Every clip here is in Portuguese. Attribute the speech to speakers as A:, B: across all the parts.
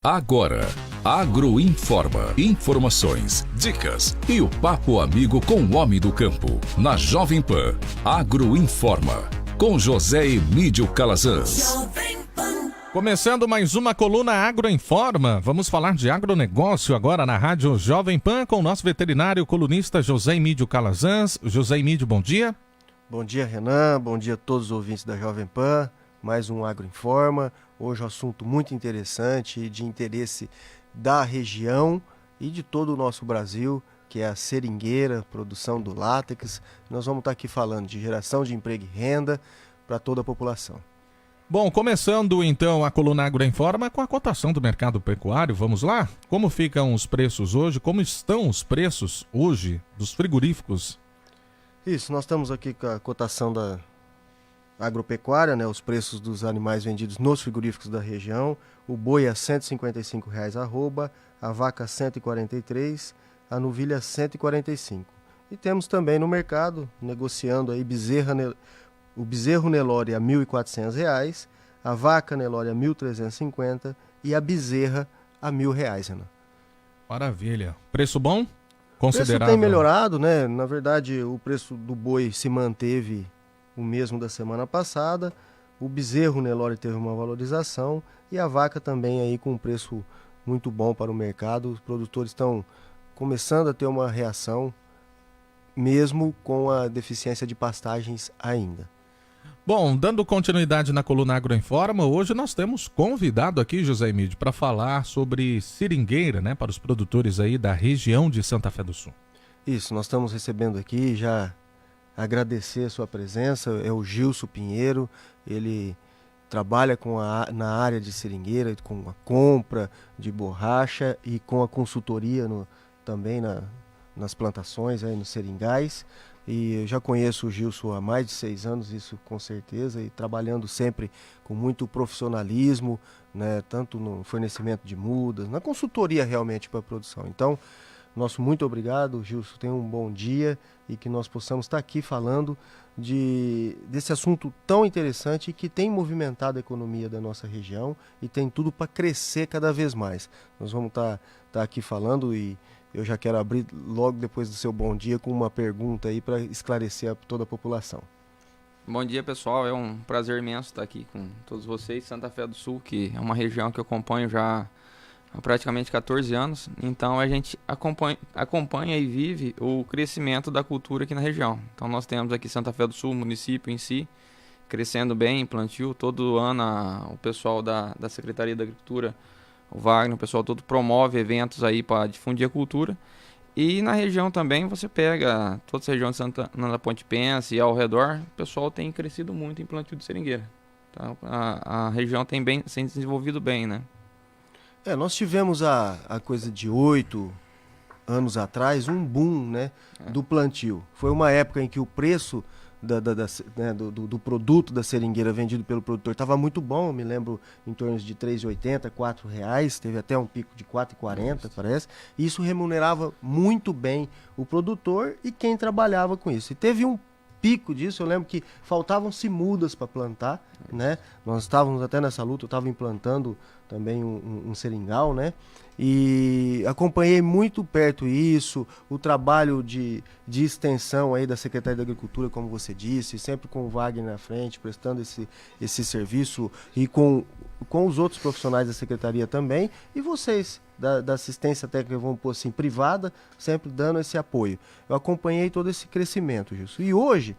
A: Agora, Agroinforma. Informações, dicas e o papo amigo com o homem do campo. Na Jovem Pan, Agroinforma. Com José Emídio Calazans.
B: Começando mais uma coluna Agroinforma. Vamos falar de agronegócio agora na Rádio Jovem Pan com o nosso veterinário colunista José Emídio Calazans. José Emídio, bom dia.
C: Bom dia, Renan. Bom dia a todos os ouvintes da Jovem Pan. Mais um Agroinforma. Hoje um assunto muito interessante e de interesse da região e de todo o nosso Brasil, que é a seringueira, produção do látex. Nós vamos estar aqui falando de geração de emprego e renda para toda a população.
B: Bom, começando então a coluna Agroinforma com a cotação do mercado pecuário. Vamos lá? Como ficam os preços hoje? Como estão os preços hoje dos frigoríficos?
C: Isso, nós estamos aqui com a cotação da agropecuária, né, os preços dos animais vendidos nos frigoríficos da região. O boi a R$ 155 arroba, a vaca R$ 143, a novilha R$ 145. E temos também no mercado, negociando aí o bezerro Nelore a R$ 1.400, a vaca Nelore a R$ 1.350 e a bezerra a R$ 1.000, Renan.
B: Maravilha. Preço bom?
C: Considerável. O preço tem melhorado, né? Na verdade, o preço do boi se manteve o mesmo da semana passada. O bezerro Nelore teve uma valorização e a vaca também aí com um preço muito bom para o mercado. Os produtores estão começando a ter uma reação, mesmo com a deficiência de pastagens ainda.
B: Bom, dando continuidade na coluna Agroinforma, hoje nós temos convidado aqui, José Emídio, para falar sobre seringueira, né, para os produtores aí da região de Santa Fé do Sul.
C: Isso, nós estamos recebendo aqui, já agradecer a sua presença, é o Gilson Pinheiro, ele trabalha na área de seringueira, com a compra de borracha e com a consultoria também nas plantações, aí nos seringais. E eu já conheço o Gilson há mais de 6 anos, isso com certeza, e trabalhando sempre com muito profissionalismo, né, tanto no fornecimento de mudas, na consultoria realmente para a produção. Então, nosso muito obrigado, Gilson, tenha um bom dia e que nós possamos estar aqui falando desse assunto tão interessante e que tem movimentado a economia da nossa região e tem tudo para crescer cada vez mais. Nós vamos estar aqui falando e eu já quero abrir logo depois do seu bom dia com uma pergunta aí para esclarecer a toda a população.
D: Bom dia, pessoal. É um prazer imenso estar aqui com todos vocês. Santa Fé do Sul, que é uma região que eu acompanho já há praticamente 14 anos. Então a gente acompanha e vive o crescimento da cultura aqui na região. Então nós temos aqui Santa Fé do Sul, o município em si, crescendo bem em plantio. Todo ano o pessoal da Secretaria da Agricultura, o Wagner, o pessoal todo promove eventos aí para difundir a cultura. E na região também você pega toda essa região de Santana da Ponte Pensa e ao redor, o pessoal tem crescido muito em plantio de seringueira. Tá? A região tem se desenvolvido bem, né?
C: Nós tivemos a coisa de 8 anos atrás um boom, né, do plantio. Foi uma época em que o preço do produto da seringueira vendido pelo produtor estava muito bom, eu me lembro em torno de R$ 3,80, R$ 4, teve até um pico de R$ 4,40, parece, e isso remunerava muito bem o produtor e quem trabalhava com isso. E teve um pico disso, eu lembro que faltavam-se mudas para plantar, né? Nós estávamos até nessa luta, eu estava implantando também um seringal, né? E acompanhei muito perto isso, o trabalho de extensão aí da Secretaria da Agricultura, como você disse, sempre com o Wagner na frente, prestando esse serviço e com os outros profissionais da Secretaria também, e vocês da assistência técnica, vamos pôr assim, privada, sempre dando esse apoio. Eu acompanhei todo esse crescimento, Gilson. E hoje,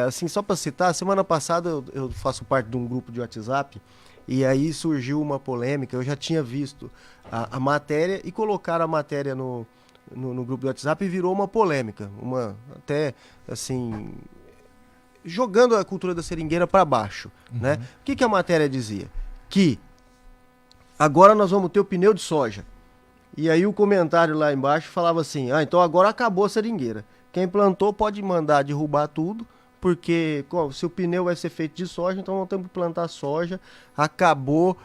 C: assim, só para citar, semana passada eu faço parte de um grupo de WhatsApp e aí surgiu uma polêmica. Eu já tinha visto a matéria e colocaram a matéria no grupo do WhatsApp e virou uma polêmica, até assim, jogando a cultura da seringueira para baixo, né? O que a matéria dizia? Que agora nós vamos ter o pneu de soja. E aí o comentário lá embaixo falava assim, então agora acabou a seringueira. Quem plantou pode mandar derrubar tudo, porque se o pneu vai ser feito de soja, então nós temos que plantar soja. Acabou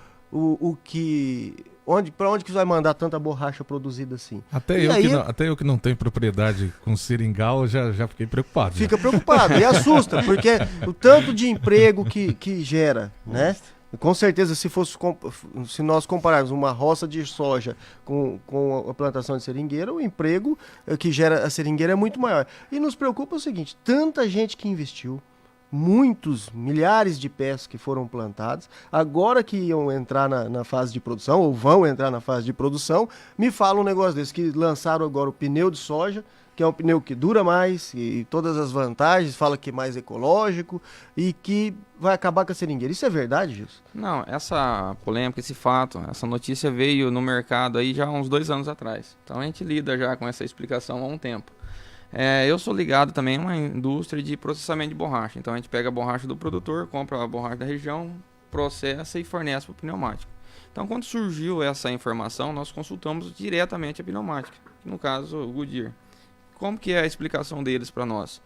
C: para onde que vai mandar tanta borracha produzida assim?
B: Até eu que não tenho propriedade com seringal, já fiquei preocupado.
C: Fica preocupado e assusta, porque o tanto de emprego que gera, né? Com certeza, se nós compararmos uma roça de soja com a plantação de seringueira, o emprego que gera a seringueira é muito maior. E nos preocupa o seguinte, tanta gente que investiu, milhares de pés que foram plantados, agora que iam entrar na fase de produção, ou vão entrar na fase de produção, me fala um negócio desse, que lançaram agora o pneu de soja, que é um pneu que dura mais, e todas as vantagens, fala que é mais ecológico, e que vai acabar com a seringueira. Isso é verdade, Gilson?
D: Não, essa polêmica, esse fato, essa notícia veio no mercado aí já há uns 2 anos atrás. Então a gente lida já com essa explicação há um tempo. Eu sou ligado também a uma indústria de processamento de borracha. Então a gente pega a borracha do produtor, compra a borracha da região, processa e fornece para o pneumático. Então quando surgiu essa informação, nós consultamos diretamente a pneumática, no caso o Goodyear. Como que é a explicação deles para nós?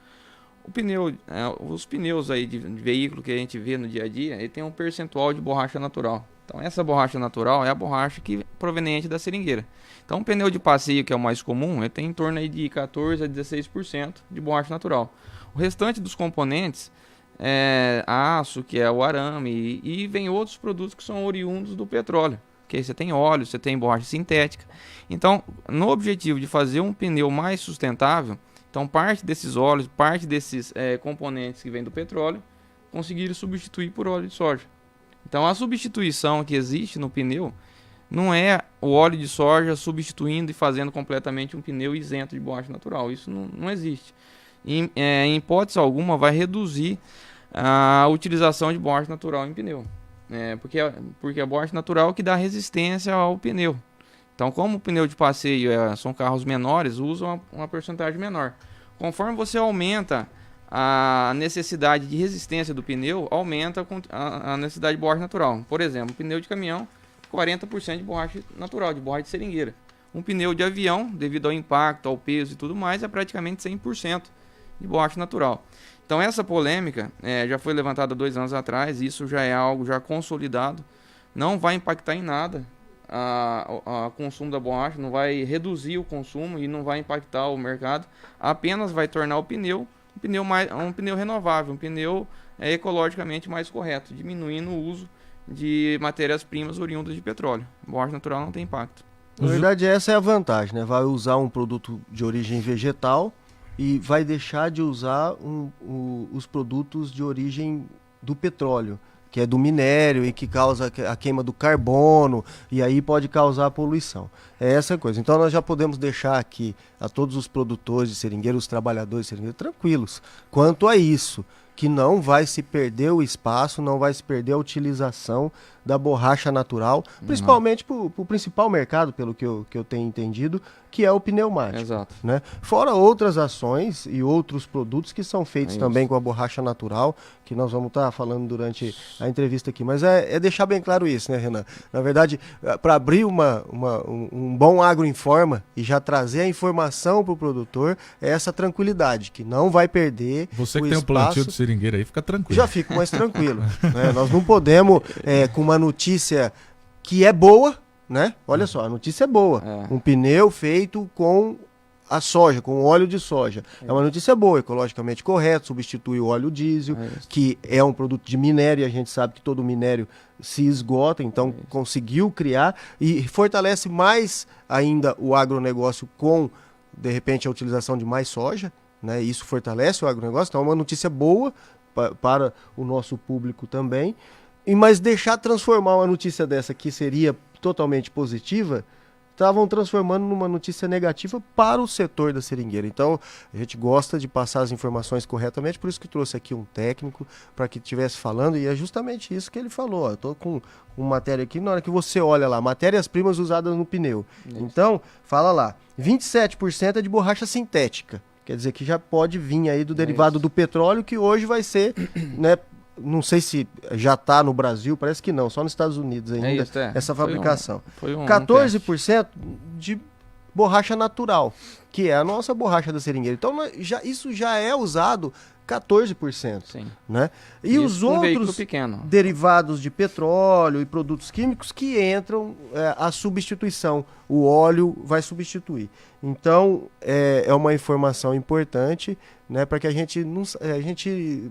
D: Os pneus aí de veículo que a gente vê no dia a dia, ele tem um percentual de borracha natural. Então essa borracha natural é a borracha proveniente da seringueira. Então o pneu de passeio, que é o mais comum, ele tem em torno aí de 14 a 16% de borracha natural. O restante dos componentes é aço, que é o arame, e vem outros produtos que são oriundos do petróleo. Que aí você tem óleo, você tem borracha sintética. Então, no objetivo de fazer um pneu mais sustentável, então parte desses óleos, parte desses componentes que vêm do petróleo, conseguiram substituir por óleo de soja. Então, a substituição que existe no pneu não é o óleo de soja substituindo e fazendo completamente um pneu isento de borracha natural. Isso não existe. Em hipótese alguma, vai reduzir a utilização de borracha natural em pneu. Porque a borracha natural que dá resistência ao pneu. Então, como o pneu de passeio são carros menores, usam uma porcentagem menor. Conforme você aumenta a necessidade de resistência do pneu, aumenta a necessidade de borracha natural. Por exemplo, um pneu de caminhão, 40% de borracha natural, de borracha de seringueira. Um pneu de avião, devido ao impacto, ao peso e tudo mais, é praticamente 100% de borracha natural. Então essa polêmica já foi levantada 2 anos atrás, isso já é algo já consolidado, não vai impactar em nada a consumo da borracha, não vai reduzir o consumo e não vai impactar o mercado, apenas vai tornar o pneu um pneu renovável, um pneu ecologicamente mais correto, diminuindo o uso de matérias-primas oriundas de petróleo. Borracha natural não tem impacto.
C: Na verdade, essa é a vantagem, né? Vai usar um produto de origem vegetal e vai deixar de usar os produtos de origem do petróleo, que é do minério e que causa a queima do carbono, e aí pode causar poluição. É essa coisa. Então nós já podemos deixar aqui a todos os produtores de seringueira, os trabalhadores de seringueira, tranquilos quanto a isso, que não vai se perder o espaço, não vai se perder a utilização da borracha natural, principalmente para o principal mercado, pelo que eu tenho entendido, que é o pneumático.
D: Exato.
C: Né? Fora outras ações e outros produtos que são feitos também com a borracha natural, que nós vamos estar falando durante a entrevista aqui. Mas é deixar bem claro isso, né, Renan? Na verdade, para abrir um bom agroinforma e já trazer a informação para o produtor, é essa tranquilidade, que não vai perder
B: Você
C: o
B: que tem um
C: espaço.
B: plantio de seringueira aí, fica tranquilo.
C: Já fico mais tranquilo. Né? Nós não podemos, com uma notícia que é boa, né? Olha só, a notícia é boa. Um pneu feito com a soja, com óleo de soja. É uma notícia boa, ecologicamente correto, substitui o óleo diesel, que é um produto de minério, e a gente sabe que todo minério se esgota, então conseguiu criar e fortalece mais ainda o agronegócio com, de repente, a utilização de mais soja, né? Isso fortalece o agronegócio, então é uma notícia boa para o nosso público também. Mas deixar transformar uma notícia dessa que seria totalmente positiva, estavam transformando numa notícia negativa para o setor da seringueira. Então, a gente gosta de passar as informações corretamente, por isso que trouxe aqui um técnico para que estivesse falando, e é justamente isso que ele falou. Eu estou com uma matéria aqui, na hora que você olha lá, matérias-primas usadas no pneu. Então, fala lá, 27% é de borracha sintética. Quer dizer que já pode vir aí do derivado do petróleo, que hoje vai ser, né, não sei se já está no Brasil, parece que não, só nos Estados Unidos ainda, essa fabricação. 14% de borracha natural, que é a nossa borracha da seringueira. Então isso já é usado 14%.
D: Sim.
C: Né? E
D: Isso
C: os
D: com um veículo
C: outros
D: pequeno.
C: derivados de petróleo e produtos químicos que entram a substituição. O óleo vai substituir. Então, é uma informação importante, né, para que a gente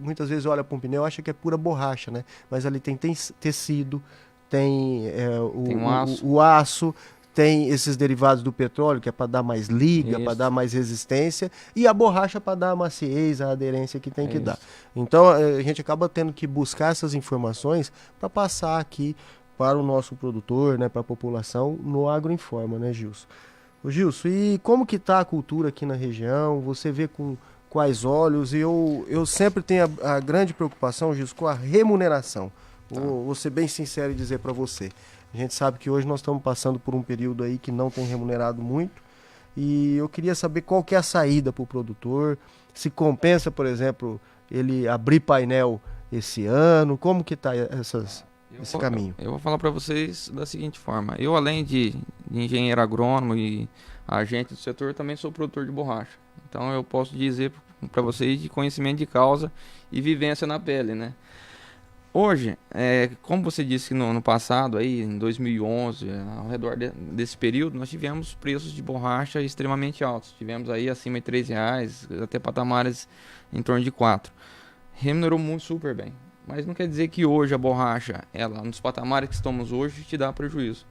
C: muitas vezes olha para um pneu e acha que é pura borracha, né? Mas ali tem tecido, tem, o aço, tem esses derivados do petróleo, que é para dar mais liga, para dar mais resistência, e a borracha para dar a maciez, a aderência que tem que dar. Então, a gente acaba tendo que buscar essas informações para passar aqui para o nosso produtor, né, para a população, no Agroinforma, né, Gilson? Ô, Gilson, e como que está a cultura aqui na região? Você vê com quais olhos? E eu sempre tenho a grande preocupação, Gilson, com a remuneração. Vou ser bem sincero e dizer para você. A gente sabe que hoje nós estamos passando por um período aí que não tem remunerado muito, e eu queria saber qual que é a saída para o produtor, se compensa, por exemplo, ele abrir painel esse ano, como que está esse caminho?
D: Eu vou falar para vocês da seguinte forma: eu, além de engenheiro agrônomo e agente do setor, também sou produtor de borracha. Então eu posso dizer para vocês de conhecimento de causa e vivência na pele, né? Hoje, como você disse que no passado, aí, em 2011, ao redor desse período, nós tivemos preços de borracha extremamente altos. Tivemos aí acima de R$3, até patamares em torno de 4. Remunerou muito super bem. Mas não quer dizer que hoje a borracha, ela, nos patamares que estamos hoje, te dá prejuízo.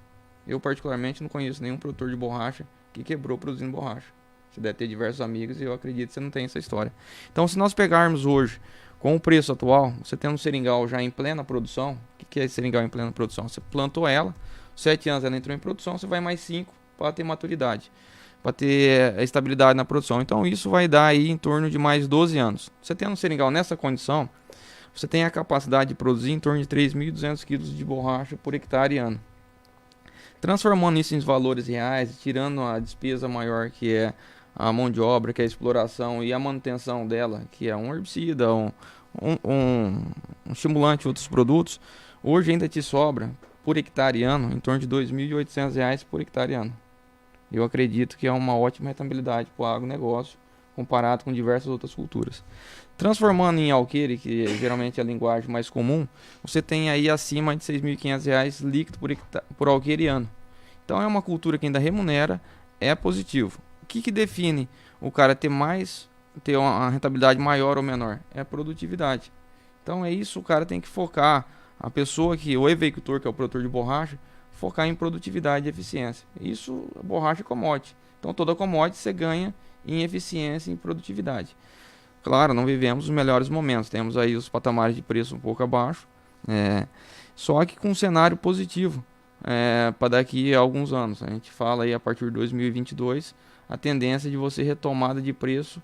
D: Eu, particularmente, não conheço nenhum produtor de borracha que quebrou produzindo borracha. Você deve ter diversos amigos e eu acredito que você não tem essa história. Então, se nós pegarmos hoje, com o preço atual, você tem um seringal já em plena produção. O que é seringal em plena produção? Você plantou ela, 7 anos ela entrou em produção, você vai mais 5 para ter maturidade, para ter a estabilidade na produção. Então isso vai dar aí em torno de mais 12 anos. Você tendo um seringal nessa condição, você tem a capacidade de produzir em torno de 3.200 kg de borracha por hectare ano. Transformando isso em valores reais, tirando a despesa maior que é a mão de obra, que é a exploração e a manutenção dela, que é um herbicida, um estimulante e outros produtos, hoje ainda te sobra por hectare ano em torno de R$ 2.800 por hectare ano. Eu acredito que é uma ótima rentabilidade para o agronegócio comparado com diversas outras culturas. Transformando em alqueire, que geralmente é a linguagem mais comum, você tem aí acima de R$ 6.500 líquido por alqueire ano. Então é uma cultura que ainda remunera, é positivo. O que define o cara ter uma rentabilidade maior ou menor? É a produtividade. Então é isso, o cara tem que focar, a pessoa que, o eveicultor, que é o produtor de borracha, focar em produtividade e eficiência. Isso, a borracha é commodity. Então toda commodity você ganha em eficiência e em produtividade. Claro, não vivemos os melhores momentos, temos aí os patamares de preço um pouco abaixo, só que com um cenário positivo para daqui a alguns anos. A gente fala aí a partir de 2022, a tendência de você retomada de preço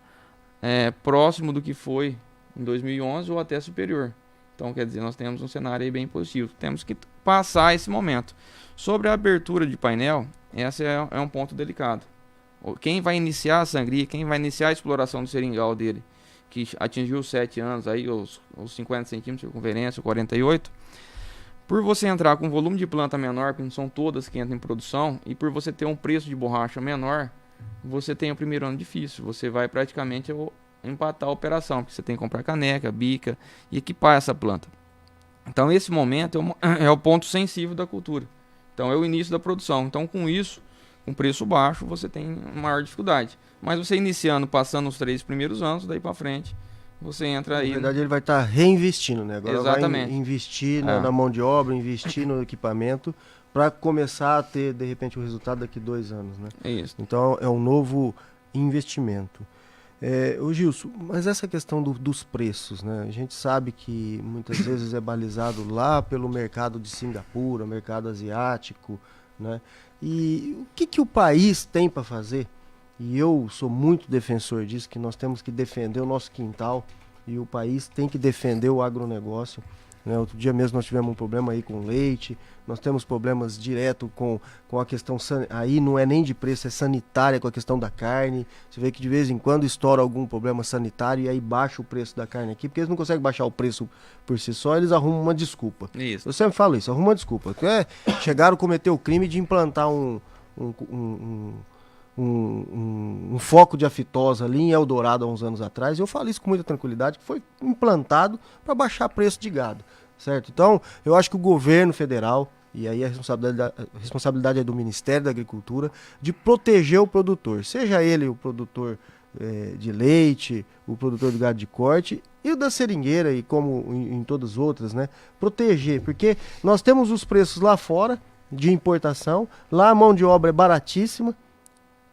D: próximo do que foi em 2011 ou até superior. Então, quer dizer, nós temos um cenário aí bem positivo. Temos que passar esse momento. Sobre a abertura de painel, esse é um ponto delicado. Quem vai iniciar a sangria, quem vai iniciar a exploração do seringal dele, que atingiu os 7 anos, aí, os 50 centímetros de circunferência, 48, por você entrar com volume de planta menor, porque não são todas que entram em produção, e por você ter um preço de borracha menor, você tem o primeiro ano difícil. Você vai praticamente empatar a operação, porque você tem que comprar caneca, bica e equipar essa planta. Então esse momento é o ponto sensível da cultura. Então é o início da produção. Então com isso, com preço baixo, você tem maior dificuldade. Mas você iniciando, passando os 3 primeiros anos, daí para frente, você entra aí...
C: Na verdade ele vai estar reinvestindo, né? Agora
D: Exatamente.
C: Vai investir na mão de obra, investir no equipamento, para começar a ter, de repente, o resultado daqui a 2 anos, né?
D: É isso.
C: Então é um novo investimento. Ô Gilson, mas essa questão dos preços, né? A gente sabe que muitas vezes é balizado lá pelo mercado de Singapura, mercado asiático, né? E o que o país tem para fazer? E eu sou muito defensor disso, que nós temos que defender o nosso quintal e o país tem que defender o agronegócio. Outro dia mesmo nós tivemos um problema aí com leite, nós temos problemas direto com a questão, aí não é nem de preço, é sanitária, com a questão da carne. Você vê que de vez em quando estoura algum problema sanitário e aí baixa o preço da carne aqui, porque eles não conseguem baixar o preço por si só, eles arrumam uma desculpa.
D: Isso.
C: Eu sempre falo isso, arruma uma desculpa. Chegaram a cometer o crime de implantar um um foco de aftosa ali em Eldorado há uns anos atrás. Eu falo isso com muita tranquilidade, que foi implantado para baixar preço de gado, certo? Então, eu acho que o governo federal, e aí a responsabilidade é do Ministério da Agricultura, de proteger o produtor, seja ele o produtor de leite, o produtor do gado de corte e o da seringueira, e como em todas as outras, né? Proteger, porque nós temos os preços lá fora de importação, lá a mão de obra é baratíssima,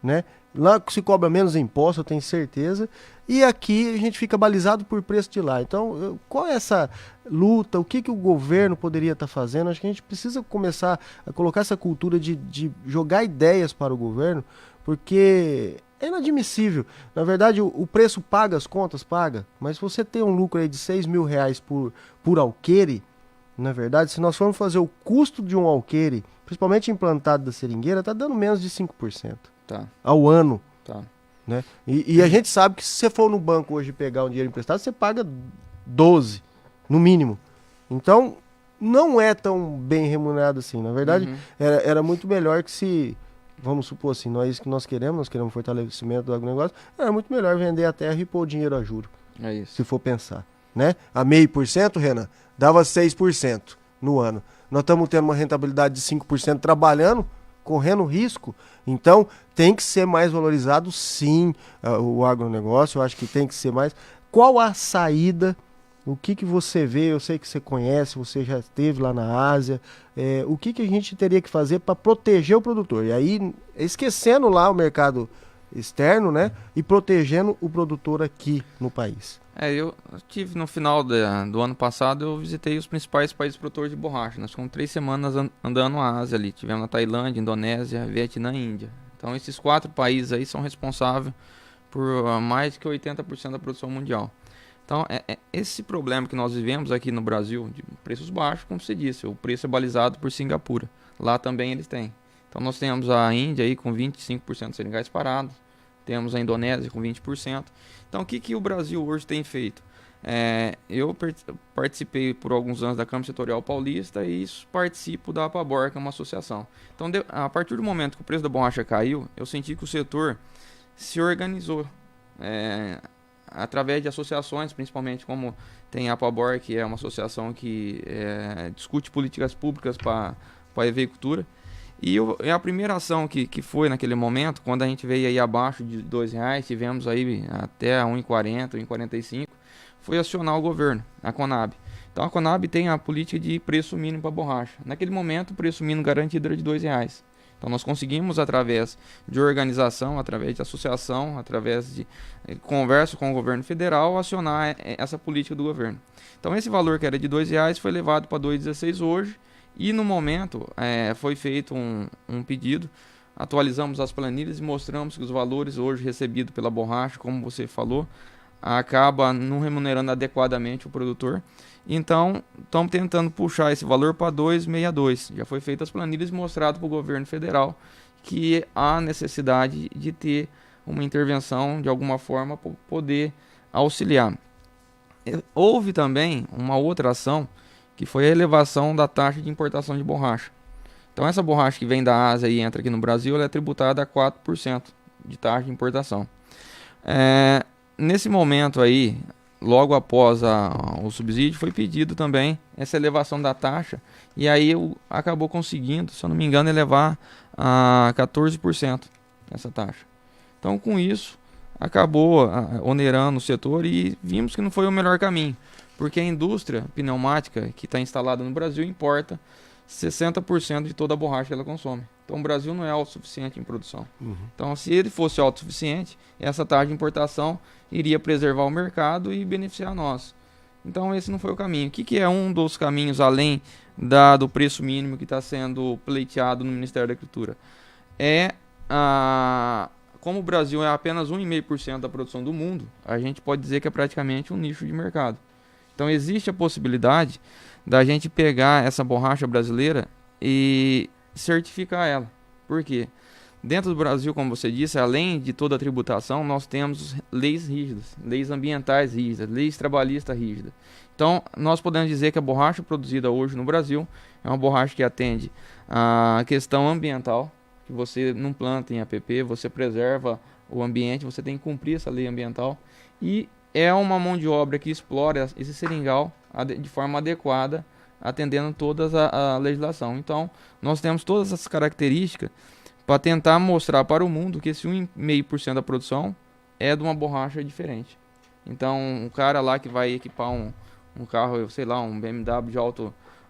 C: né? Lá se cobra menos imposto, eu tenho certeza, e aqui a gente fica balizado por preço de lá. Então, qual é essa luta? O que o governo poderia estar fazendo? Acho que a gente precisa começar a colocar essa cultura de jogar ideias para o governo, porque é inadmissível. Na verdade, o preço paga as contas, paga, mas se você tem um lucro aí de R$6.000 por alqueire, na verdade, se nós formos fazer o custo de um alqueire, principalmente implantado da seringueira, tá dando menos de 5% ao ano.
D: Tá.
C: Né? E a gente sabe que se você for no banco hoje pegar um dinheiro emprestado, você paga 12, no mínimo. Então, não é tão bem remunerado assim. Na verdade, era muito melhor que se, vamos supor assim, nós queremos fortalecimento do agronegócio, era muito melhor vender a terra e pôr o dinheiro a juro.
D: É isso.
C: Se for pensar. Né? A 0,5%, Renan, dava 6% no ano. Nós estamos tendo uma rentabilidade de 5% trabalhando, correndo risco. Então, tem que ser mais valorizado, sim, o agronegócio. Eu acho que tem que ser mais. Qual a saída? O que você vê? Eu sei que você conhece, você já esteve lá na Ásia. O que a gente teria que fazer para proteger o produtor? E aí, esquecendo lá o mercado externo, né? E protegendo o produtor aqui no país.
D: Eu tive no final do ano passado, eu visitei os principais países produtores de borracha. Nós ficamos 3 semanas andando na Ásia ali. Tivemos na Tailândia, Indonésia, Vietnã e Índia. Então esses 4 países aí são responsáveis por mais que 80% da produção mundial. Então esse problema que nós vivemos aqui no Brasil, de preços baixos, como você disse, o preço é balizado por Singapura. Lá também eles têm. Então nós temos a Índia aí com 25% de seringais parados. Temos a Indonésia com 20%. Então, o que o Brasil hoje tem feito? Eu participei por alguns anos da Câmara Setorial Paulista e participo da APABOR, que é uma associação. Então, a partir do momento que o preço da borracha caiu, eu senti que o setor se organizou através de associações, principalmente como tem a APABOR, que é uma associação que discute políticas públicas para a avicultura. E a primeira ação que foi naquele momento, quando a gente veio aí abaixo de R$2, tivemos aí até R$1,40, R$1,45, foi acionar o governo, a Conab. Então a Conab tem a política de preço mínimo para borracha. Naquele momento o preço mínimo garantido era de R$2. Então nós conseguimos, através de organização, através de associação, através de conversa com o governo federal, acionar essa política do governo. Então esse valor que era de R$2 foi levado para R$2,16 hoje. E no momento foi feito um pedido, atualizamos as planilhas e mostramos que os valores hoje recebidos pela borracha, como você falou, acaba não remunerando adequadamente o produtor. Então, estamos tentando puxar esse valor para 2,62. Já foi feito as planilhas e mostrado para o governo federal que há necessidade de ter uma intervenção de alguma forma para poder auxiliar. Houve também uma outra ação, que foi a elevação da taxa de importação de borracha. Então essa borracha que vem da Ásia e entra aqui no Brasil, ela é tributada a 4% de taxa de importação. Nesse momento aí, logo após o subsídio, foi pedido também essa elevação da taxa, e aí acabou conseguindo, se eu não me engano, elevar a 14% essa taxa. Então com isso, acabou onerando o setor e vimos que não foi o melhor caminho. Porque a indústria pneumática que está instalada no Brasil importa 60% de toda a borracha que ela consome. Então o Brasil não é autossuficiente em produção. Então se ele fosse autossuficiente, essa taxa de importação iria preservar o mercado e beneficiar nós. Então esse não foi o caminho. O que é um dos caminhos além do preço mínimo que está sendo pleiteado no Ministério da Agricultura? Como o Brasil é apenas 1,5% da produção do mundo, a gente pode dizer que é praticamente um nicho de mercado. Então existe a possibilidade da gente pegar essa borracha brasileira e certificar ela. Por quê? Dentro do Brasil, como você disse, além de toda a tributação, nós temos leis rígidas, leis ambientais rígidas, leis trabalhistas rígidas. Então nós podemos dizer que a borracha produzida hoje no Brasil é uma borracha que atende a questão ambiental, que você não planta em APP, você preserva o ambiente, você tem que cumprir essa lei ambiental. E é uma mão de obra que explora esse seringal de forma adequada, atendendo toda a legislação. Então, nós temos todas essas características para tentar mostrar para o mundo que esse 1,5% da produção é de uma borracha diferente. Então, um cara lá que vai equipar um carro, sei lá, um BMW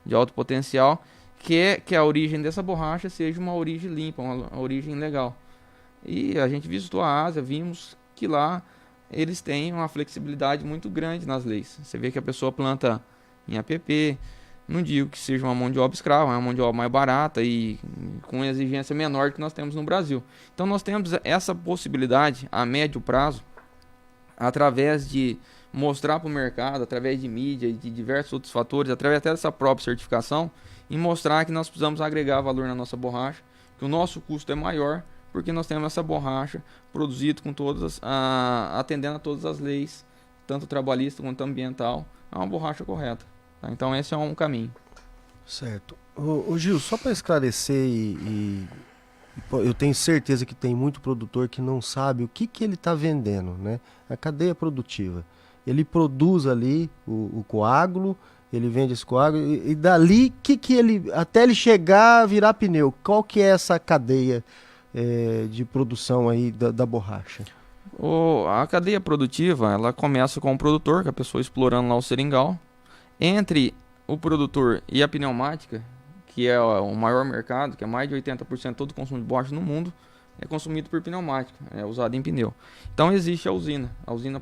D: de alto potencial, quer que a origem dessa borracha seja uma origem limpa, uma origem legal. E a gente visitou a Ásia, vimos que lá eles têm uma flexibilidade muito grande nas leis. Você vê que a pessoa planta em APP, não digo que seja uma mão de obra escrava, é uma mão de obra mais barata e com exigência menor que nós temos no Brasil. Então nós temos essa possibilidade a médio prazo, através de mostrar para o mercado, através de mídia e de diversos outros fatores, através até dessa própria certificação, e mostrar que nós precisamos agregar valor na nossa borracha, que o nosso custo é maior, porque nós temos essa borracha produzida com atendendo a todas as leis, tanto trabalhista quanto ambiental, é uma borracha correta. Tá? Então esse é um caminho.
C: Certo. Ô Gil, só para esclarecer eu tenho certeza que tem muito produtor que não sabe o que ele está vendendo, né? A cadeia produtiva. Ele produz ali o coágulo, ele vende esse coágulo e dali que ele até ele chegar a virar pneu. Qual que é essa cadeia de produção aí da borracha?
D: A cadeia produtiva, ela começa com o produtor, que é a pessoa explorando lá o seringal. Entre o produtor e a pneumática, que é o maior mercado, que é mais de 80% de todo o consumo de borracha no mundo, é consumido por pneumática, é usado em pneu. Então existe a usina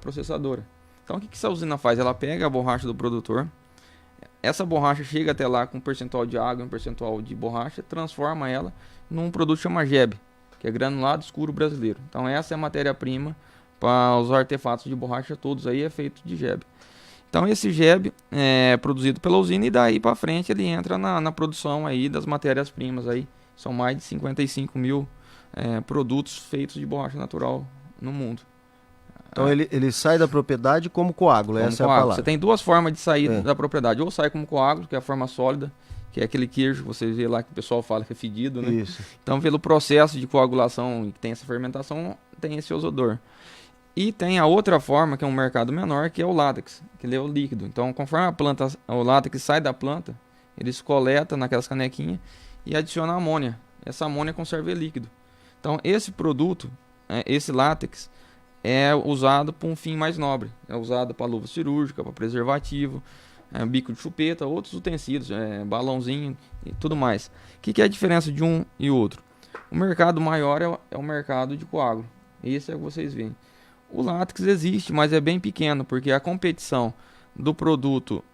D: processadora. Então o que essa usina faz? Ela pega a borracha do produtor, essa borracha chega até lá com um percentual de água e um percentual de borracha, transforma ela num produto que chama GEB, que é granulado escuro brasileiro. Então essa é a matéria-prima para os artefatos de borracha todos aí, é feito de GEB. Então esse GEB é produzido pela usina e daí para frente ele entra na produção aí das matérias-primas aí. São mais de 55 mil produtos feitos de borracha natural no mundo.
C: Então ele sai da propriedade como coágulo, essa é a palavra.
D: Você tem duas formas de sair da propriedade. Ou sai como coágulo, que é a forma sólida, que é aquele queijo que você vê lá que o pessoal fala que é fedido, né?
C: Isso.
D: Então pelo processo de coagulação que tem essa fermentação, tem esse odor. E tem a outra forma, que é um mercado menor, que é o látex, que ele é o líquido. Então, conforme o látex sai da planta, eles coletam naquelas canequinhas e adicionam amônia. Essa amônia conserva ele líquido. Então, esse produto, esse látex, é usado para um fim mais nobre. É usado para luva cirúrgica, para preservativo, bico de chupeta, outros utensílios, balãozinho e tudo mais. O que é a diferença de um e outro? O mercado maior é o mercado de coágulo. Esse é o que vocês veem. O látex existe, mas é bem pequeno, porque a competição do produto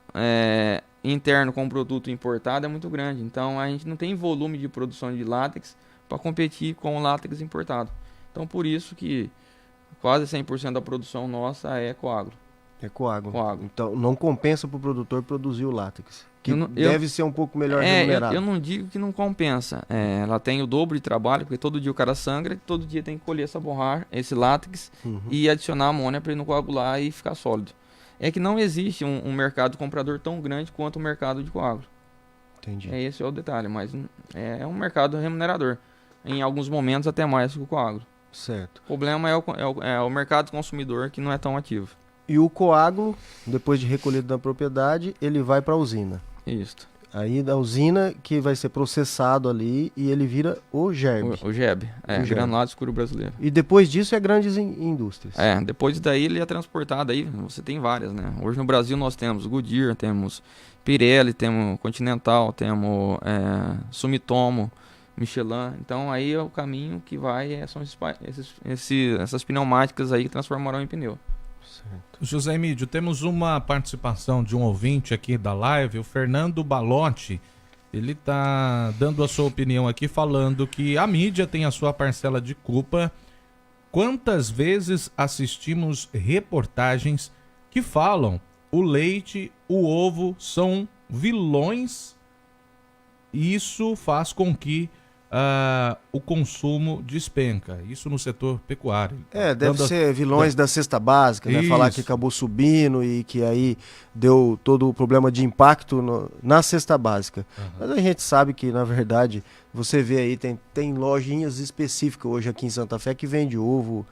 D: interno com o produto importado é muito grande. Então a gente não tem volume de produção de látex para competir com o látex importado. Então por isso que quase 100% da produção nossa é coágulo.
C: É coágulo. Então não compensa para o produtor produzir o látex, que deve ser um pouco melhor remunerado.
D: Eu não digo que não compensa. Ela tem o dobro de trabalho, porque todo dia o cara sangra, e todo dia tem que colher essa borracha, esse látex, e adicionar amônia para ele não coagular e ficar sólido. É que não existe um mercado comprador tão grande quanto o mercado de coágulo.
C: Entendi.
D: Esse é o detalhe, mas é um mercado remunerador. Em alguns momentos até mais que o coágulo.
C: Certo.
D: O problema é o mercado consumidor, que não é tão ativo.
C: E o coágulo, depois de recolhido da propriedade, ele vai para a usina.
D: Isso.
C: Aí da usina que vai ser processado ali e ele vira o GEB.
D: O GEB, granulado escuro brasileiro.
C: E depois disso é grandes indústrias.
D: Depois daí ele é transportado aí, você tem várias, né? Hoje no Brasil nós temos Goodyear, temos Pirelli, temos Continental, temos Sumitomo, Michelin. Então aí é o caminho que vai, são essas pneumáticas aí que transformarão em pneu.
C: Certo.
B: José Emídio, temos uma participação de um ouvinte aqui da live, o Fernando Balotti. Ele está dando a sua opinião aqui, falando que a mídia tem a sua parcela de culpa. Quantas vezes assistimos reportagens que falam o leite, o ovo são vilões? Isso faz com que o consumo despenca. Isso no setor pecuário.
C: Deve ser vilões da cesta básica, né? Falar que acabou subindo e que aí deu todo o problema de impacto na cesta básica. Mas a gente sabe que, na verdade, você vê aí, tem lojinhas específicas hoje aqui em Santa Fé que vende ovo.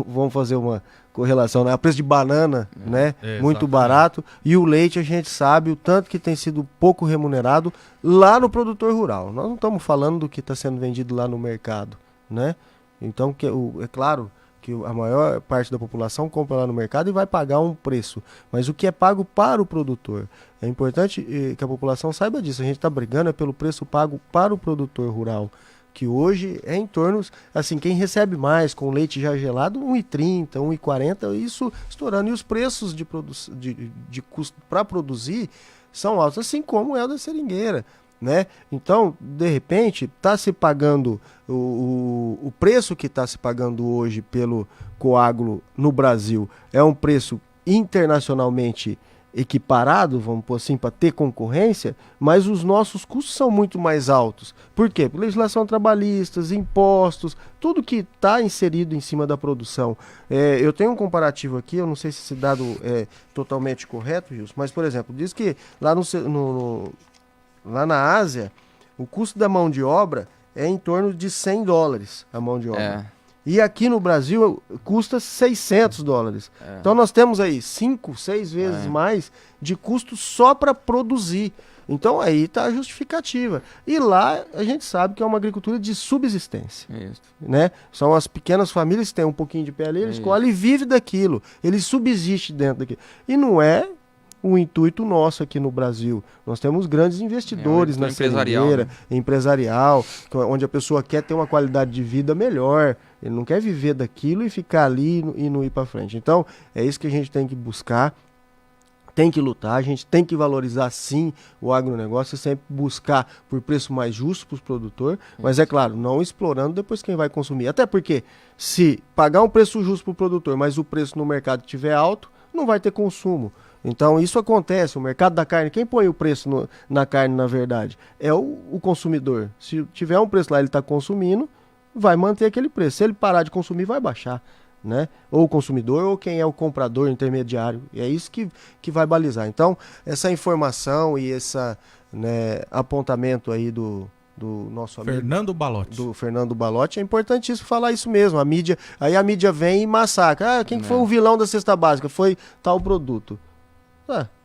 C: Vamos fazer uma correlação, né? O preço de banana, né? Muito barato. E o leite, a gente sabe o tanto que tem sido pouco remunerado lá no produtor rural. Nós não estamos falando do que está sendo vendido lá no mercado, né? Então, é claro que a maior parte da população compra lá no mercado e vai pagar um preço. Mas o que é pago para o produtor? É importante que a população saiba disso. A gente está brigando pelo preço pago para o produtor rural, que hoje é em torno, assim, quem recebe mais com leite já gelado, R$1,30, R$1,40, isso estourando. E os preços de custo para produzir são altos, assim como é o da seringueira, né? Então, de repente, está se pagando, o preço que está se pagando hoje pelo coágulo no Brasil é um preço internacionalmente equiparado, vamos pôr assim, para ter concorrência, mas os nossos custos são muito mais altos. Por quê? Por legislação trabalhista, impostos, tudo que está inserido em cima da produção. Eu tenho um comparativo aqui, eu não sei se esse dado é totalmente correto, Gilson, mas, por exemplo, diz que lá, lá na Ásia, o custo da mão de obra é em torno de $100 a mão de obra. E aqui no Brasil custa $600. Então nós temos aí 5, 6 vezes mais de custo só para produzir. Então aí está a justificativa. E lá a gente sabe que é uma agricultura de subsistência. Né? São as pequenas famílias que têm um pouquinho de pé ali, eles colhem e vivem daquilo. Eles subsistem dentro daquilo. E não é o intuito nosso aqui no Brasil. Nós temos grandes investidores na seringueira, empresarial, onde a pessoa quer ter uma qualidade de vida melhor. Ele não quer viver daquilo e ficar ali e não ir para frente. Então, é isso que a gente tem que buscar, tem que lutar, a gente tem que valorizar sim o agronegócio e sempre buscar por preço mais justo para os produtores, mas é claro, não explorando depois quem vai consumir. Até porque se pagar um preço justo para o produtor, mas o preço no mercado estiver alto, não vai ter consumo. Então isso acontece, o mercado da carne, quem põe o preço na carne na verdade? É o consumidor. Se tiver um preço lá ele está consumindo, vai manter aquele preço. Se ele parar de consumir, vai baixar, né? Ou o consumidor ou quem é o comprador intermediário. E é isso que vai balizar. Então essa informação e esse apontamento aí do nosso amigo
B: Fernando Balotti.
C: Do Fernando Balotti, é importantíssimo falar isso mesmo. A mídia vem e massacra. Quem que foi o vilão da cesta básica? Foi tal produto.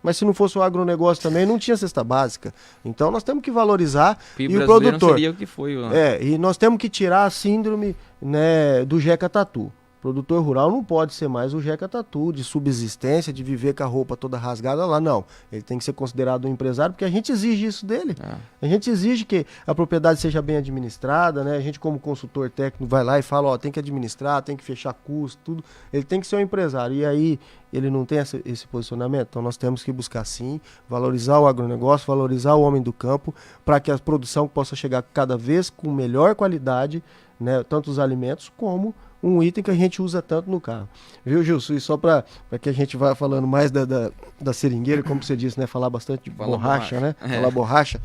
C: Mas se não fosse o agronegócio também, não tinha cesta básica. Então nós temos que valorizar e o produtor.
D: Não seria o que foi,
C: e nós temos que tirar a síndrome, né, do Jeca Tatu. O produtor rural não pode ser mais o Jeca Tatu, de subsistência, de viver com a roupa toda rasgada lá, não. Ele tem que ser considerado um empresário, porque a gente exige isso dele. A gente exige que a propriedade seja bem administrada, né? A gente como consultor técnico vai lá e fala, tem que administrar, tem que fechar custo, tudo. Ele tem que ser um empresário. E aí ele não tem esse posicionamento. Então nós temos que buscar sim, valorizar o agronegócio, valorizar o homem do campo, para que a produção possa chegar cada vez com melhor qualidade, né? Tanto os alimentos como um item que a gente usa tanto no carro. Viu, Gilson? E só para que a gente vá falando mais da seringueira, como você disse, né? Falar bastante de borracha, né? Falar borracha.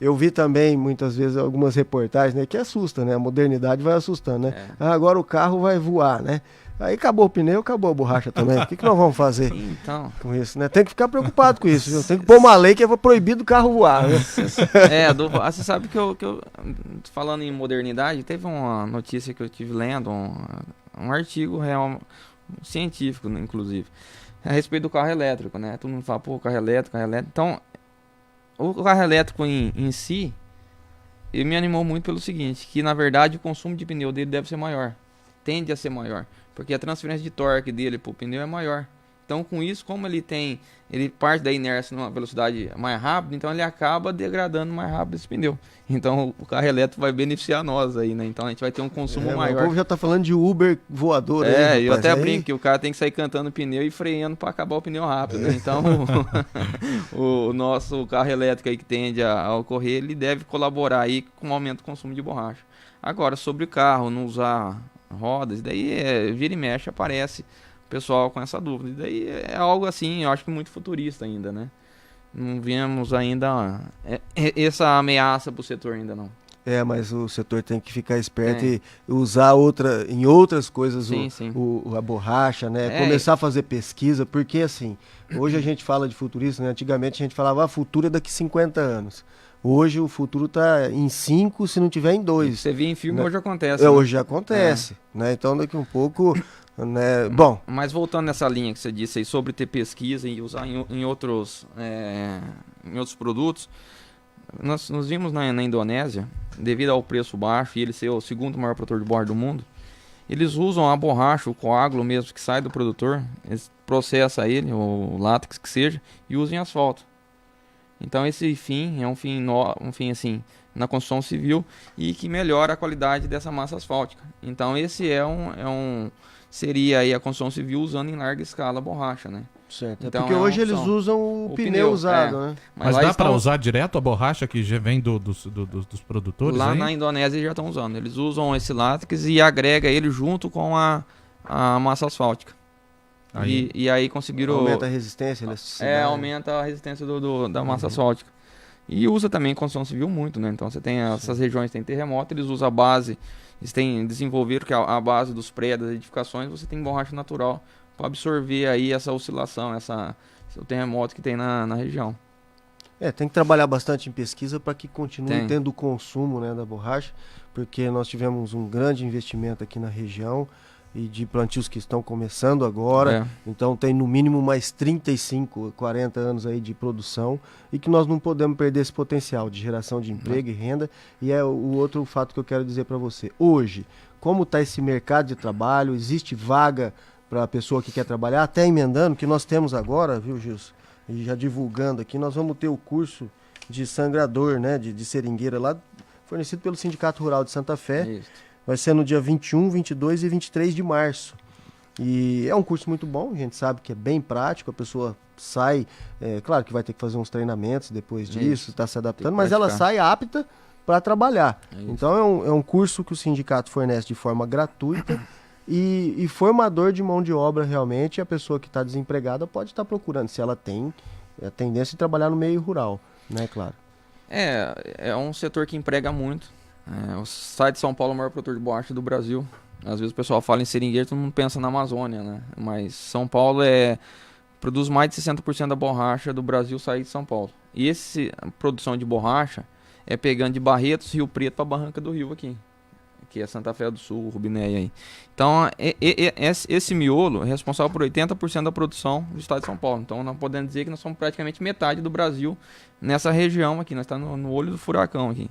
C: Eu vi também, muitas vezes, algumas reportagens, né? Que assusta, né? A modernidade vai assustando, né? Agora o carro vai voar, né? Aí acabou o pneu, acabou a borracha também. O que nós vamos fazer com isso, né? Tem que ficar preocupado com isso, viu? Tem que pôr uma lei que é proibido o carro voar, né?
D: Você sabe que eu falando em modernidade, teve uma notícia que eu tive lendo, um artigo real, científico, inclusive, a respeito do carro elétrico, né? Todo mundo fala, carro elétrico. Então, o carro elétrico em si, ele me animou muito pelo seguinte, que na verdade o consumo de pneu dele deve ser maior, tende a ser maior, porque a transferência de torque dele pro pneu é maior. Então com isso, como ele parte da inércia numa velocidade mais rápida, então ele acaba degradando mais rápido esse pneu. Então o carro elétrico vai beneficiar nós aí, né? Então a gente vai ter um consumo maior.
C: O povo já tá falando de Uber voador aí,
D: eu até brinco que o cara tem que sair cantando pneu e freando para acabar o pneu rápido, né? Então o nosso carro elétrico aí que tende a ocorrer, ele deve colaborar aí com o aumento do consumo de borracha. Agora, sobre o carro, não usar rodas, daí vira e mexe, aparece o pessoal com essa dúvida. E daí é algo assim, eu acho que muito futurista ainda, né? Não vemos ainda essa ameaça para o setor ainda não.
C: Mas o setor tem que ficar esperto e usar em outras coisas
D: Sim.
C: a borracha, né? Começar a fazer pesquisa, porque assim, hoje a gente fala de futurista, né? Antigamente a gente falava, futuro é daqui 50 anos. Hoje o futuro está em 5, se não tiver em 2.
D: Você vê em filme,
C: né?
D: Hoje acontece.
C: Hoje acontece, né? Então daqui um pouco, né? Bom.
D: Mas voltando nessa linha que você disse aí sobre ter pesquisa e usar em outros produtos, nós vimos na Indonésia, devido ao preço baixo e ele ser o segundo maior produtor de borracha do mundo, eles usam a borracha, o coágulo mesmo que sai do produtor, eles processam ele, o látex que seja, e usam em asfalto. Então esse fim é um fim assim, na construção civil e que melhora a qualidade dessa massa asfáltica. Então esse seria aí a construção civil usando em larga escala a borracha, né?
C: Certo.
D: Então,
C: porque hoje eles usam o pneu usado, né?
B: Mas dá para usar direto a borracha que já vem dos produtores?
D: Lá
B: aí?
D: na Indonésia já estão usando. Eles usam esse látex e agrega ele junto com a massa asfáltica. E aí conseguiram...
C: Aumenta a resistência,
D: aumenta a resistência da massa asfáltica. E usa também construção civil muito, né? Então você tem essas regiões que tem terremoto, eles usam a base, desenvolveram que a base dos prédios, das edificações, você tem borracha natural para absorver aí essa oscilação, o terremoto que tem na região.
C: Tem que trabalhar bastante em pesquisa para que continue tendo o consumo, né, da borracha, porque nós tivemos um grande investimento aqui na região e de plantios que estão começando agora, então tem no mínimo mais 35, 40 anos aí de produção e que nós não podemos perder esse potencial de geração de emprego e renda. E é o outro fato que eu quero dizer para você. Hoje, como está esse mercado de trabalho, existe vaga para a pessoa que quer trabalhar, até emendando, que nós temos agora, viu, Gilson? E já divulgando aqui, nós vamos ter o curso de sangrador, né, de seringueira lá, fornecido pelo Sindicato Rural de Santa Fé.
D: Isso.
C: Vai ser no dia 21, 22 e 23 de março. E é um curso muito bom, a gente sabe que é bem prático, a pessoa sai, claro que vai ter que fazer uns treinamentos depois disso, está se adaptando, mas ela sai apta para trabalhar. Então é um curso que o sindicato fornece de forma gratuita e formador de mão de obra realmente. A pessoa que está desempregada pode estar procurando, se ela tem a tendência de trabalhar no meio rural, né, claro.
D: É um setor que emprega muito. O site de São Paulo é o maior produtor de borracha do Brasil. Às vezes o pessoal fala em seringueira, todo mundo pensa na Amazônia, né? Mas São Paulo produz mais de 60% da borracha do Brasil sair de São Paulo. E a produção de borracha é pegando de Barretos, Rio Preto para Barranca do Rio aqui é Santa Fé do Sul, Rubinéia aí. Então esse miolo é responsável por 80% da produção do estado de São Paulo. Então nós podemos dizer que nós somos praticamente metade do Brasil nessa região aqui. Nós estamos no olho do furacão aqui.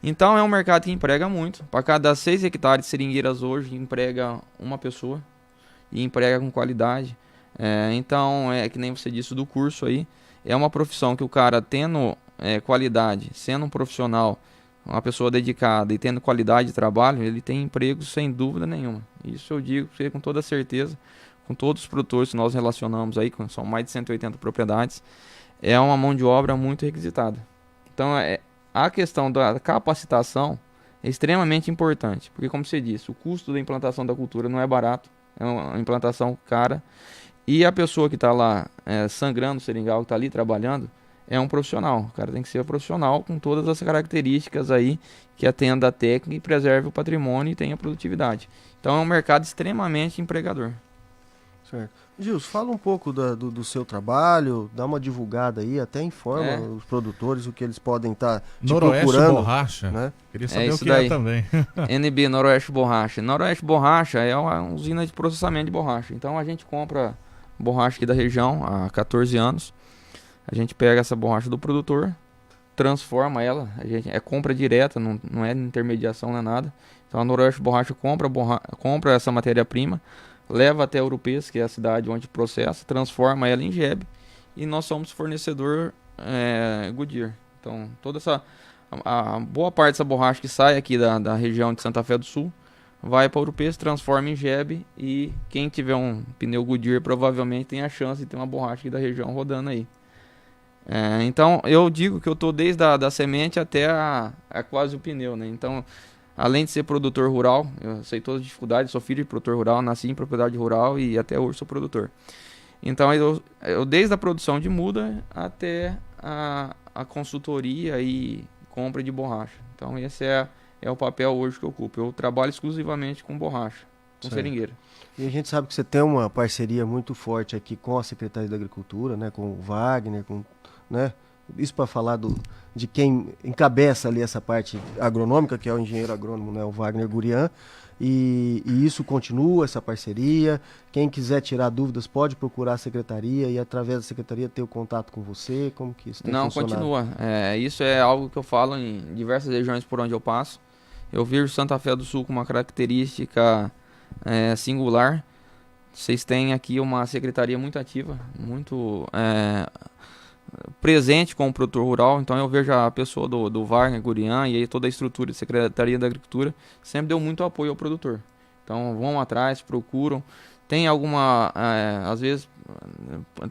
D: Então é um mercado que emprega muito. Para cada 6 hectares de seringueiras hoje, emprega uma pessoa. E emprega com qualidade. Então, é que nem você disse do curso aí. É uma profissão que o cara tendo qualidade, sendo um profissional, uma pessoa dedicada e tendo qualidade de trabalho, ele tem emprego sem dúvida nenhuma. Isso eu digo com toda certeza. Com todos os produtores que nós relacionamos aí, são mais de 180 propriedades. É uma mão de obra muito requisitada. Então, a questão da capacitação é extremamente importante, porque como você disse, o custo da implantação da cultura não é barato, é uma implantação cara, e a pessoa que está lá sangrando o seringal, que está ali trabalhando, é um profissional. O cara tem que ser profissional com todas as características aí que atenda a técnica e preserve o patrimônio e tenha produtividade. Então é um mercado extremamente empregador.
C: Certo. Gilson, fala um pouco do seu trabalho, dá uma divulgada aí, até informa os produtores o que eles podem estar procurando.
B: Borracha,
C: né?
B: Queria saber o que
D: daí.
B: é também.
D: NB, Noroeste Borracha. Noroeste Borracha é uma usina de processamento de borracha. Então a gente compra borracha aqui da região há 14 anos. A gente pega essa borracha do produtor, transforma ela, compra direta, não é intermediação, não é nada. Então a Noroeste Borracha compra essa matéria-prima, leva até Ouro-Preto, que é a cidade onde processa, transforma ela em GEB e nós somos fornecedor Goodyear. Então toda a boa parte dessa borracha que sai aqui da região de Santa Fé do Sul vai para Ouro-Preto, transforma em GEB e quem tiver um pneu Goodyear provavelmente tem a chance de ter uma borracha aqui da região rodando aí. Então eu digo que eu estou desde a semente até a quase o pneu, né? Então, além de ser produtor rural, eu sei todas as dificuldades, sou filho de produtor rural, nasci em propriedade rural e até hoje sou produtor. Então eu desde a produção de muda até a consultoria e compra de borracha. Então esse é o papel hoje que eu ocupo. Eu trabalho exclusivamente com borracha, com
C: Certo.
D: seringueira.
C: E a gente sabe que você tem uma parceria muito forte aqui com a Secretaria da Agricultura, né, com o Wagner, né, isso para falar de quem encabeça ali essa parte agronômica, que é o engenheiro agrônomo, né, o Wagner Gurian, e isso continua, essa parceria. Quem quiser tirar dúvidas pode procurar a Secretaria e através da Secretaria ter o contato com você, como que isso tem
D: Não,
C: funcionado?
D: continua. Isso é algo que eu falo em diversas regiões por onde eu passo. Eu vejo Santa Fé do Sul com uma característica singular. Vocês têm aqui uma secretaria muito ativa, muito presente com o produtor rural. Então eu vejo a pessoa do Wagner Gurian e aí toda a estrutura de Secretaria da Agricultura sempre deu muito apoio ao produtor. Então vão atrás, procuram. Tem às vezes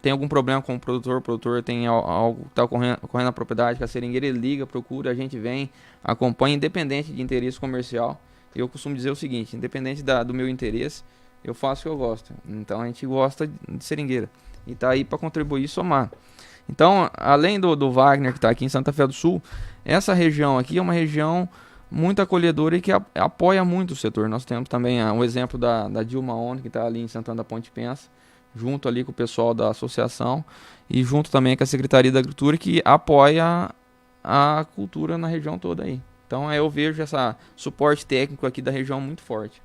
D: tem algum problema com o produtor tem algo que está ocorrendo na propriedade, que a seringueira ele liga, procura, a gente vem, acompanha, independente de interesse comercial. Eu costumo dizer o seguinte, independente do meu interesse, eu faço o que eu gosto. Então a gente gosta de seringueira e está aí para contribuir e somar. Então, além do Wagner que está aqui em Santa Fé do Sul, essa região aqui é uma região muito acolhedora e que apoia muito o setor. Nós temos também o exemplo da Dilma Oni, que está ali em Santana da Ponte Pensa, junto ali com o pessoal da associação e junto também com a Secretaria da Agricultura, que apoia a cultura na região toda aí. Então eu vejo esse suporte técnico aqui da região muito forte.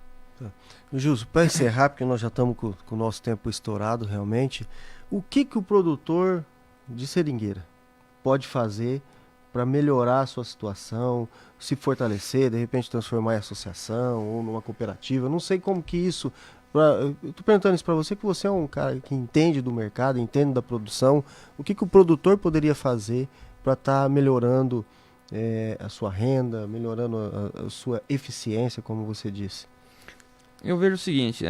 C: Justo, para encerrar, porque nós já estamos com o nosso tempo estourado realmente, o que o produtor de seringueira pode fazer para melhorar a sua situação, se fortalecer, de repente transformar em associação ou numa cooperativa? Não sei como que isso... Eu estou perguntando isso para você, que você é um cara que entende do mercado, entende da produção. O que o produtor poderia fazer para estar melhorando a sua renda, melhorando a sua eficiência, como você disse?
D: Eu vejo o seguinte,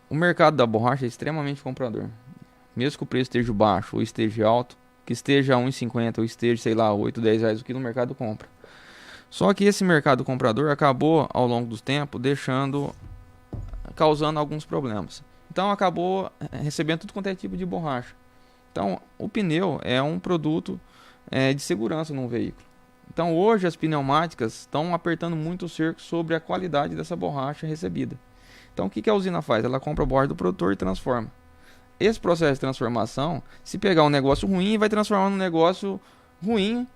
D: o mercado da borracha é extremamente comprador. Mesmo que o preço esteja baixo ou esteja alto, que esteja a 1,50 ou esteja, sei lá, 8, 10 reais, o que no mercado compra. Só que esse mercado comprador acabou, ao longo do tempo, causando alguns problemas. Então acabou recebendo tudo quanto é tipo de borracha. Então o pneu é um produto de segurança num veículo. Então hoje as pneumáticas estão apertando muito o cerco sobre a qualidade dessa borracha recebida. Então o que a usina faz? Ela compra a borracha do produtor e transforma. Esse processo de transformação, se pegar um negócio ruim, vai transformar num negócio ruim,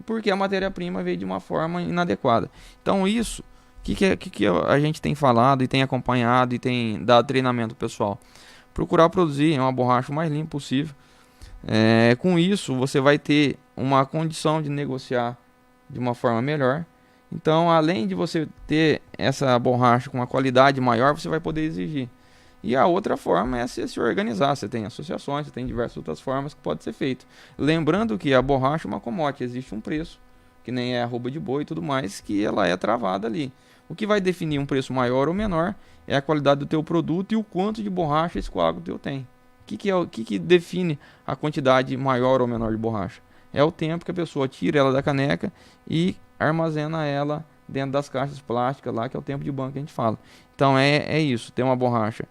D: porque a matéria-prima veio de uma forma inadequada. Então isso, o que a gente tem falado e tem acompanhado e tem dado treinamento pro pessoal? Procurar produzir uma borracha o mais limpa possível. Com isso, você vai ter uma condição de negociar de uma forma melhor. Então, além de você ter essa borracha com uma qualidade maior, você vai poder exigir. E a outra forma é se organizar. Você tem associações, você tem diversas outras formas que pode ser feito. Lembrando que a borracha é uma commodity, existe um preço, que nem é arroba de boi e tudo mais, que ela é travada ali. O que vai definir um preço maior ou menor é a qualidade do teu produto e o quanto de borracha esse coágulo teu tem. O que define a quantidade maior ou menor de borracha? É o tempo que a pessoa tira ela da caneca e armazena ela dentro das caixas plásticas lá, que é o tempo de banho que a gente fala. Então é isso, tem uma borracha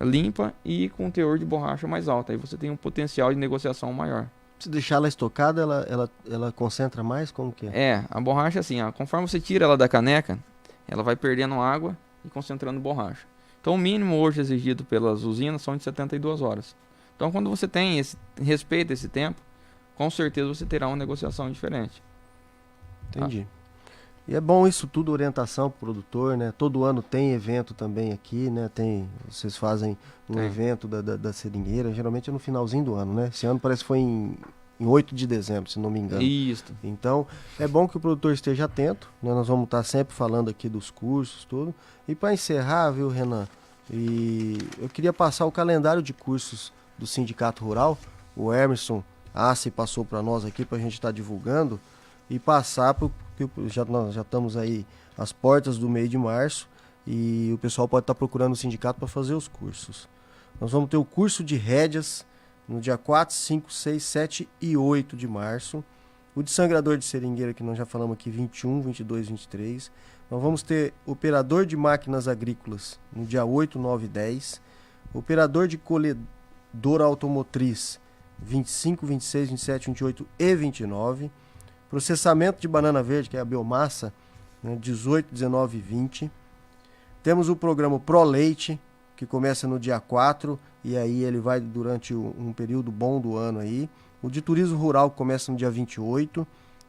D: limpa e com um teor de borracha mais alto. Aí você tem um potencial de negociação maior.
C: Se deixar ela estocada, ela concentra mais? Como que é?
D: A borracha assim, conforme você tira ela da caneca, ela vai perdendo água e concentrando borracha. Então o mínimo hoje exigido pelas usinas são de 72 horas. Então quando você respeita esse tempo, com certeza você terá uma negociação diferente.
C: Entendi. E é bom isso tudo, orientação para o produtor, né? Todo ano tem evento também aqui, né? Vocês fazem um evento da seringueira, geralmente é no finalzinho do ano, né? Esse ano parece que foi em 8 de dezembro, se não me engano.
D: Isso.
C: Então, é bom que o produtor esteja atento, né? Nós vamos estar sempre falando aqui dos cursos, tudo. E para encerrar, viu, Renan? Eu queria passar o calendário de cursos do Sindicato Rural. O Emerson Assi passou para nós aqui para a gente estar divulgando e passar para nós já estamos aí às portas do mês de março e o pessoal pode estar procurando o sindicato para fazer os cursos. Nós vamos ter o curso de rédeas no dia 4, 5, 6, 7 e 8 de março. O de sangrador de seringueira, que nós já falamos aqui, 21, 22, 23. Nós vamos ter operador de máquinas agrícolas no dia 8, 9 e 10. Operador de Dor Automotriz 25, 26, 27, 28 e 29. Processamento de banana verde, que é a biomassa, né, 18, 19 e 20. Temos o programa Pro Leite, que começa no dia 4 e aí ele vai durante um período bom do ano aí. O de turismo rural começa no dia 28.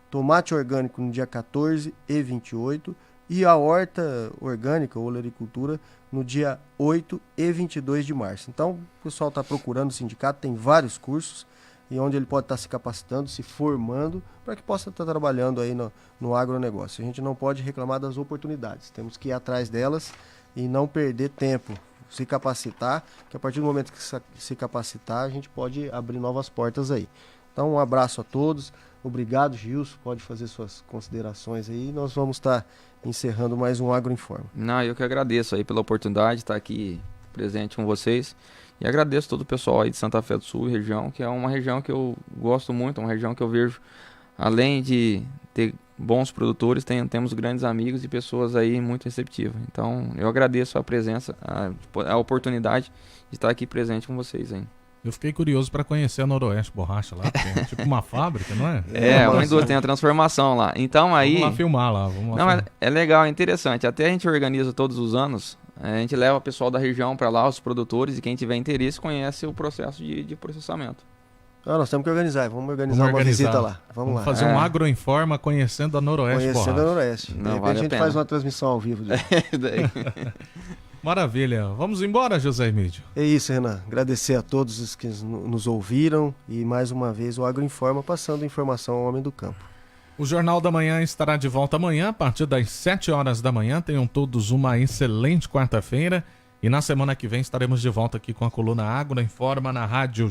C: Tomate orgânico no dia 14 e 28. E a horta orgânica, ou olericultura, no dia 8 e 22 de março. Então, o pessoal está procurando o sindicato, tem vários cursos, e onde ele pode estar se capacitando, se formando, para que possa estar trabalhando aí no agronegócio. A gente não pode reclamar das oportunidades, temos que ir atrás delas e não perder tempo, se capacitar, que a partir do momento que se capacitar, a gente pode abrir novas portas aí. Então, um abraço a todos, obrigado, Gilson, pode fazer suas considerações aí, e nós vamos estar encerrando mais um Agroinforma.
D: Não, eu que agradeço aí pela oportunidade de estar aqui presente com vocês. E agradeço todo o pessoal aí de Santa Fé do Sul e região, que é uma região que eu gosto muito, uma região que eu vejo, além de ter bons produtores, temos grandes amigos e pessoas aí muito receptivas. Então, eu agradeço a presença, a oportunidade de estar aqui presente com vocês aí.
B: Eu fiquei curioso para conhecer a Noroeste Borracha lá, é tipo uma fábrica, não é?
D: Uma indústria, tem a transformação lá. Então aí...
B: Vamos lá filmar lá.
D: Mas é legal, é interessante. Até a gente organiza todos os anos, a gente leva o pessoal da região para lá, os produtores, e quem tiver interesse conhece o processo de processamento.
C: Nós temos que organizar, vamos organizar uma visita lá. Vamos
B: fazer um Agroinforma conhecendo a Noroeste Borracha.
C: Conhecendo a Noroeste. De repente a gente faz uma transmissão ao vivo.
B: Maravilha. Vamos embora, José Emídio.
C: É isso, Renan. Agradecer a todos os que nos ouviram e mais uma vez o Agroinforma passando informação ao homem do campo.
B: O Jornal da Manhã estará de volta amanhã a partir das 7 horas da manhã. Tenham todos uma excelente quarta-feira e na semana que vem estaremos de volta aqui com a coluna Agroinforma na Rádio